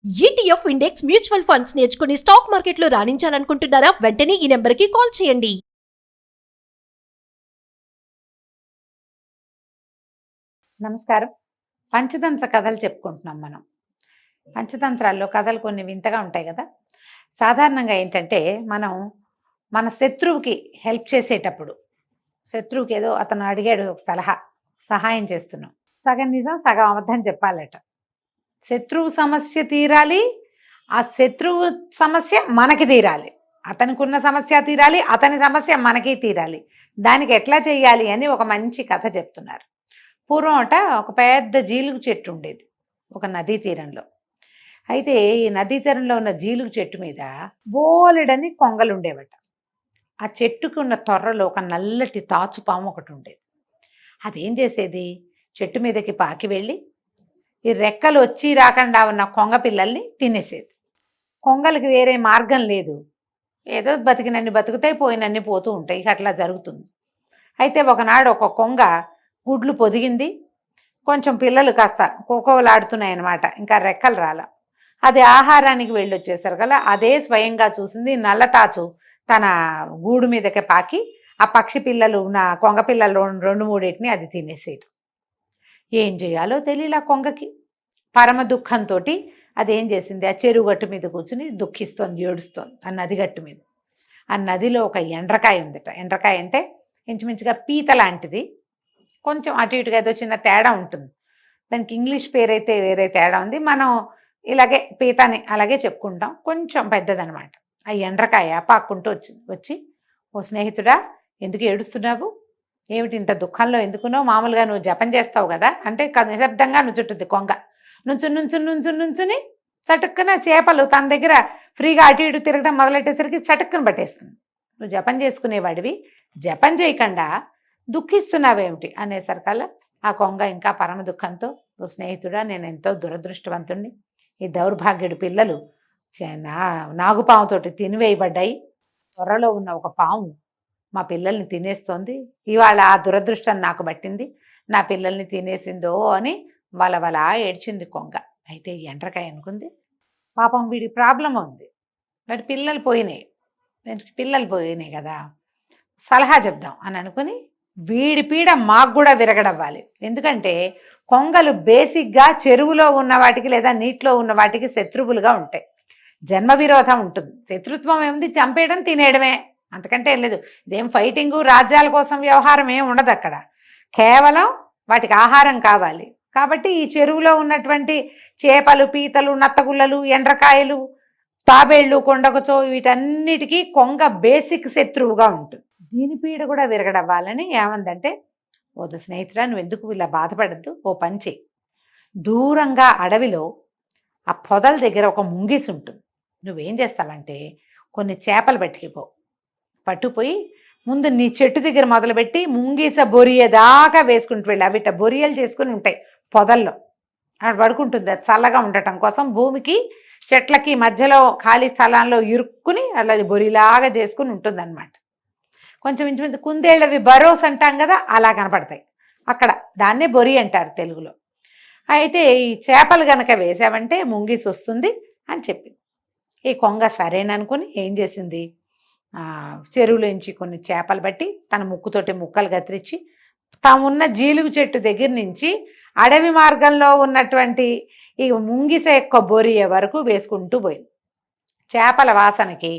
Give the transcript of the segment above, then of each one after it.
ETF index mutual funds నేర్చుకుని stock మార్కెట్లో రాణించాలనుకుంటున్నారా? వెంటనే ఈ నెంబర్కి కాల్ చేయండి. నమస్కారం. పంచతంత్ర కథలు చెప్పుకుంటున్నాం మనం. పంచతంత్రాల్లో కథలు కొన్ని వింతగా ఉంటాయి కదా. సాధారణంగా ఏంటంటే మనం మన శత్రువుకి హెల్ప్ చేసేటప్పుడు, శత్రువుకి ఏదో అతను అడిగాడు ఒక సహాయం చేస్తున్నాం, సగం నిజం సగం అబద్ధం చెప్పాలట. శత్రువు సమస్య తీరాలి, ఆ శత్రువు సమస్య మనకి తీరాలి. అతనికి ఉన్న సమస్య తీరాలి, అతని సమస్య మనకి తీరాలి. దానికి ఎట్లా చేయాలి అని ఒక మంచి కథ చెప్తున్నారు. పూర్వం ఒక పెద్ద జీలుగు చెట్టు ఉండేది ఒక నదీ తీరంలో. అయితే ఈ నదీ తీరంలో ఉన్న జీలుగు చెట్టు మీద బోలెడని కొంగలు ఉండేవట. ఆ చెట్టుకు ఉన్న తొర్రలో ఒక నల్లటి తాచుపాము ఒకటి ఉండేది. అదేం చేసేది, చెట్టు మీదకి పాకి వెళ్ళి ఈ రెక్కలు వచ్చి రాకుండా ఉన్న కొంగ పిల్లల్ని తినేసేది. కొంగలకి వేరే మార్గం లేదు, ఏదో బతికినన్ని బతుకుతాయి, పోయినన్ని పోతూ ఉంటాయి. ఇక అట్లా జరుగుతుంది. అయితే ఒకనాడు ఒక కొంగ గుడ్లు పొదిగింది, కొంచెం పిల్లలు కాస్త కోకోలాడుతున్నాయి అన్నమాట, ఇంకా రెక్కలు రాల. అది ఆహారానికి వెళ్ళొచ్చేసరి కదా అదే స్వయంగా చూసింది నల్లతాచు తన గూడు మీదకి పాకి ఆ పక్షి పిల్లలు కొంగ పిల్లలు రెండు మూడింటిని అది తినేసేది. ఏం చేయాలో తెలియలా కొంగకి. పరమ దుఃఖంతో అదేం చేసింది, ఆ చెరువు గట్టు మీద కూర్చుని దుఃఖిస్తోంది, ఏడుస్తోంది. ఆ నది గట్టు మీద, ఆ నదిలో ఒక ఎండ్రకాయ ఉందట. ఎండ్రకాయ అంటే ఇంచుమించుగా పీత లాంటిది, కొంచెం అటు ఇటుగా ఏదో చిన్న తేడా ఉంటుంది. దానికి ఇంగ్లీష్ పేరైతే వేరే తేడా ఉంది, మనం ఇలాగే పీతని అలాగే చెప్పుకుంటాం, కొంచెం పెద్దదనమాట. ఆ ఎండ్రకాయ పాక్కుంటూ వచ్చి ఓ స్నేహితుడా, ఎందుకు ఏడుస్తున్నావు, ఏమిటి ఇంత దుఃఖంలో ఎందుకున్నావు, మామూలుగా నువ్వు జపం చేస్తావు కదా అంటే నిశ్శబ్దంగా నుంచుంటుంది కొంగ. నుంచుని చటుక్కున చేపలు తన దగ్గర ఫ్రీగా అటు ఇటు తిరగడం మొదలెట్టేసరికి చటుక్కున పట్టేస్తుంది. నువ్వు జపం చేసుకునేవాడివి, జపం చేయకుండా దుఃఖిస్తున్నావేమిటి అనేసరికల్లా ఆ కొంగ ఇంకా పరమ దుఃఖంతో, ఓ స్నేహితుడా, నేను ఎంతో దురదృష్టవంతుణ్ణి, ఈ దౌర్భాగ్యుడి పిల్లలు నాగుపాముతోటి తినివేయబడ్డాయి, త్వరలో ఉన్న ఒక పాము మా పిల్లల్ని తినేస్తోంది, ఇవాళ ఆ దురదృష్టం నాకు పట్టింది, నా పిల్లల్ని తినేసిందో అని వలవలా ఏడ్చింది కొంగ. అయితే ఎండ్రకాయ అనుకుంది, పాపం వీడి ప్రాబ్లం ఉంది, వాడి పిల్లలు పోయినాయి కదా, సలహా చెప్దాం అని అనుకుని వీడి పీడ మాకు కూడా విరగడవ్వాలి. ఎందుకంటే కొంగలు బేసిక్గా చెరువులో ఉన్న వాటికి లేదా నీటిలో ఉన్న వాటికి శత్రువులుగా ఉంటాయి. జన్మ విరోధం ఉంటుంది. శత్రుత్వం ఏముంది, చంపేయడం తినేయడమే, అంతకంటే ఏం లేదు. ఇదేం ఫైటింగు రాజ్యాల కోసం వ్యవహారం ఏం ఉండదు అక్కడ. కేవలం వాటికి ఆహారం కావాలి. కాబట్టి ఈ చెరువులో ఉన్నటువంటి చేపలు, పీతలు, నత్తగుల్లలు, ఎండ్రకాయలు, తాబేళ్లు, కొండకచో వీటన్నిటికీ కొంగ బేసిక్ శత్రువుగా ఉంటుంది. దీని పీడ కూడా విరగడవ్వాలని ఏమందంటే, ఓ స్నేహితుడా, నువ్వు ఎందుకు ఇలా బాధపడద్దు, ఓ పని చెయ్యి, దూరంగా అడవిలో ఆ పొదల దగ్గర ఒక ముంగిసి ఉంటుంది. నువ్వేం చేస్తావంటే కొన్ని చేపలు పట్టుకుపోయి ముందు నీ చెట్టు దగ్గర మొదలుపెట్టి ముంగీస బొరియ దాకా వేసుకుంటూ వెళ్ళి, అవిట బొరియలు చేసుకుని ఉంటాయి పొదల్లో, అక్కడ పడుకుంటుంది. అది చల్లగా ఉండటం కోసం భూమికి చెట్లకి మధ్యలో ఖాళీ స్థలాల్లో ఇరుక్కుని అలా బొరిలాగా చేసుకుని ఉంటుంది అనమాట. కొంచెం ఇంచుమించు కుందేళ్ళవి బరోస్ అంటాం కదా, అలా కనపడతాయి అక్కడ. దాన్నే బొరి అంటారు తెలుగులో. అయితే ఈ చేపలు గనక వేసావంటే ముంగీసి వస్తుంది అని చెప్పింది. ఈ కొంగ సరేననుకుని ఏం చేసింది, చెరువులోంచి కొన్ని చేపలు బట్టి తన ముక్కుతోటి ముక్కలు కత్తిరించి తామున్న జీలుగు చెట్టు దగ్గర నుంచి అడవి మార్గంలో ఉన్నటువంటి ఈ ముంగిస యొక్క బొరియ వరకు వేసుకుంటూ పోయింది. చేపల వాసనకి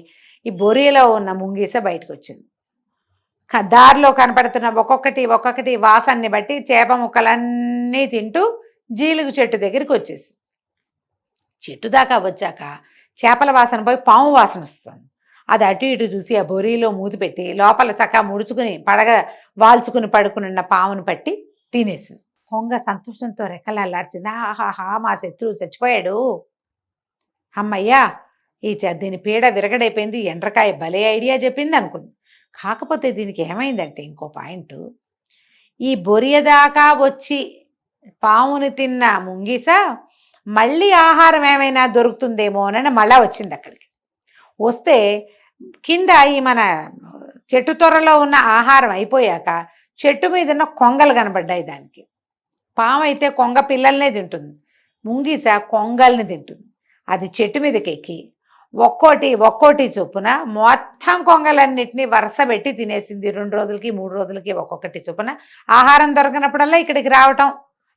ఈ బొరియలో ఉన్న ముంగిస బయటకు వచ్చింది. దారిలో కనపడుతున్న ఒక్కొక్కటి వాసనని బట్టి చేప ముక్కలన్నీ తింటూ జీలుగు చెట్టు దగ్గరికి వచ్చేసి, చెట్టు దాకా వచ్చాక చేపల వాసన పోయి పాము వాసన వస్తుంది. అది అటు ఇటు చూసి ఆ బొరిలో మూతి పెట్టి లోపల చక్కగా ముడుచుకుని పడగ వాల్చుకుని పడుకున్న పామును పట్టి తినేసింది. కొంగ సంతోషంతో రెక్కలు అల్లార్చింది. ఆహాహా, మా శత్రువు చచ్చిపోయాడు, అమ్మయ్యా, దీని పీడ విరగడైపోయింది, ఎండ్రకాయ భలే ఐడియా చెప్పింది అనుకుంది. కాకపోతే దీనికి ఏమైందంటే ఇంకో పాయింట్, ఈ బొరియ దాకా వచ్చి పాముని తిన్న ముంగిస మళ్ళీ ఆహారం ఏమైనా దొరుకుతుందేమోనని మళ్ళా వచ్చింది అక్కడికి. వస్తే కింద ఈ మన చెట్టు తొర్రలో ఉన్న ఆహారం అయిపోయాక చెట్టు మీద ఉన్న కొంగలు కనబడ్డాయి దానికి. పాము అయితే కొంగ పిల్లల్నే తింటుంది, ముంగిస కొంగల్ని తింటుంది. అది చెట్టు మీదకి ఎక్కి ఒక్కోటి చొప్పున మొత్తం కొంగలన్నిటినీ వరుస పెట్టి తినేసింది. 2 రోజులకి 3 రోజులకి ఒక్కొక్కటి చొప్పున. ఆహారం దొరకనప్పుడల్లా ఇక్కడికి రావటం,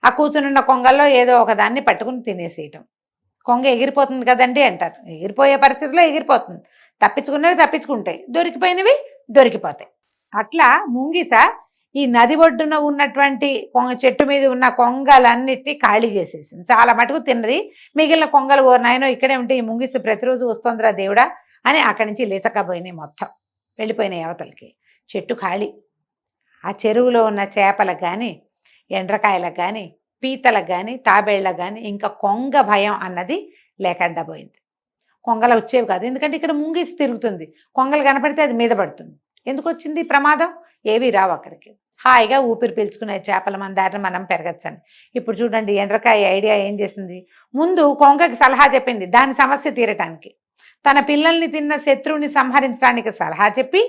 ఆ కూర్చునున్న కొంగల్లో ఏదో ఒకదాన్ని పట్టుకుని తినేసేయటం. కొంగ ఎగిరిపోతుంది కదండి అంటారు. ఎగిరిపోయే పరిస్థితిలో ఎగిరిపోతుంది. తప్పించుకునేవి తప్పించుకుంటాయి, దొరికిపోయినవి దొరికిపోతాయి. అట్లా ముంగిస ఈ నది ఒడ్డున ఉన్నటువంటి చెట్టు మీద ఉన్న కొంగలన్నిటినీ ఖాళీ చేసేసింది. చాలా మటుకు తిన్నది. మిగిలిన కొంగలు నాయనో ఇక్కడే ఉంటే ఈ ముంగిస ప్రతిరోజు వస్తుందిరా దేవుడా అని అక్కడి నుంచి లేచకపోయినాయి. మొత్తం వెళ్ళిపోయినాయి అవతలకి. చెట్టు ఖాళీ. ఆ చెరువులో ఉన్న చేపలకు కానీ, ఎండ్రకాయలకు కానీ, పీతలకు కానీ, తాబేళ్లకు కానీ ఇంకా కొంగ భయం అన్నది లేకుండా పోయింది. కొంగలు వచ్చేవి కాదు, ఎందుకంటే ఇక్కడ ముంగిసి తిరుగుతుంది. కొంగలు కనపడితే అది మీద పడుతుంది. ఎందుకు వచ్చింది ప్రమాదం? ఏవి రావు అక్కడికి. హాయిగా ఊపిరి పీల్చుకునే చేపల మందారిని మనం పెరగచ్చని. ఇప్పుడు చూడండి, ఎండ్రకాయ ఐడియా ఏం చేసింది? ముందు కొంగకి సలహా చెప్పింది దాని సమస్య తీరటానికి. తన పిల్లల్ని తిన్న శత్రువుని సంహరించడానికి సలహా చెప్పి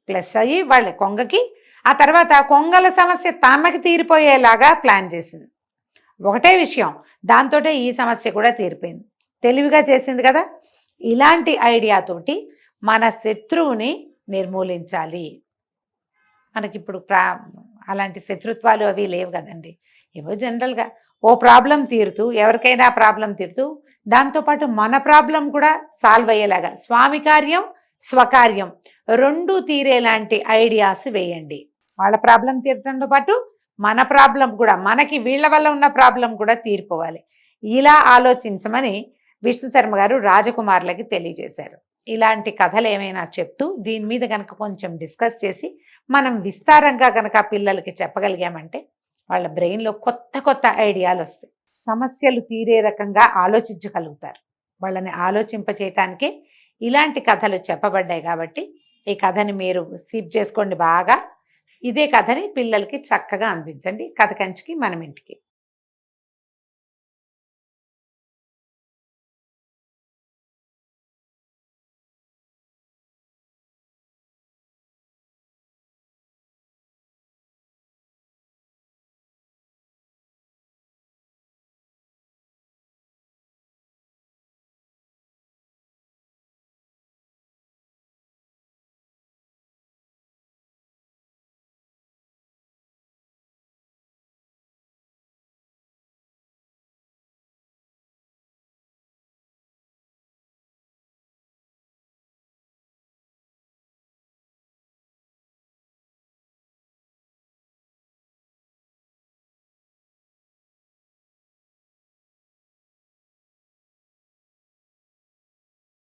ప్లస్ అయ్యి వాళ్ళ కొంగకి, ఆ తర్వాత కొంగల సమస్య తనకి తీరిపోయేలాగా ప్లాన్ చేసింది. ఒకటే విషయం, దాంతోటే ఈ సమస్య కూడా తీరిపోయింది. తెలివిగా చేసింది కదా. ఇలాంటి ఐడియాతోటి మన శత్రువుని నిర్మూలించాలి. మనకిప్పుడు అలాంటి శత్రుత్వాలు అవి లేవు కదండి. ఏవో జనరల్గా ఓ ప్రాబ్లం తీరుతూ, ఎవరికైనా ప్రాబ్లం తీరుతూ, దాంతోపాటు మన ప్రాబ్లం కూడా సాల్వ్ అయ్యేలాగా స్వామి కార్యం స్వకార్యం రెండూ తీరేలాంటి ఐడియాస్ వేయండి. వాళ్ళ ప్రాబ్లం తీరడంతో పాటు మన ప్రాబ్లం కూడా, మనకి వీళ్ళ వల్ల ఉన్న ప్రాబ్లం కూడా తీరిపోవాలి. ఇలా ఆలోచించమని విష్ణు శర్మ గారు రాజకుమారులకి తెలియజేశారు. ఇలాంటి కథలు ఏమైనా చెప్తూ దీని మీద కనుక కొంచెం డిస్కస్ చేసి మనం విస్తారంగా కనుక పిల్లలకి చెప్పగలిగామంటే వాళ్ళ బ్రెయిన్లో కొత్త కొత్త ఐడియాలు వస్తాయి. సమస్యలు తీరే రకంగా ఆలోచించగలుగుతారు. వాళ్ళని ఆలోచింపచేయటానికే ఇలాంటి కథలు చెప్పబడ్డాయి. కాబట్టి ఈ కథని మీరు సీప్ చేసుకోండి బాగా. ఇదే కథని పిల్లలకి చక్కగా అందించండి. కథ కంచికి మనం ఇంటికి.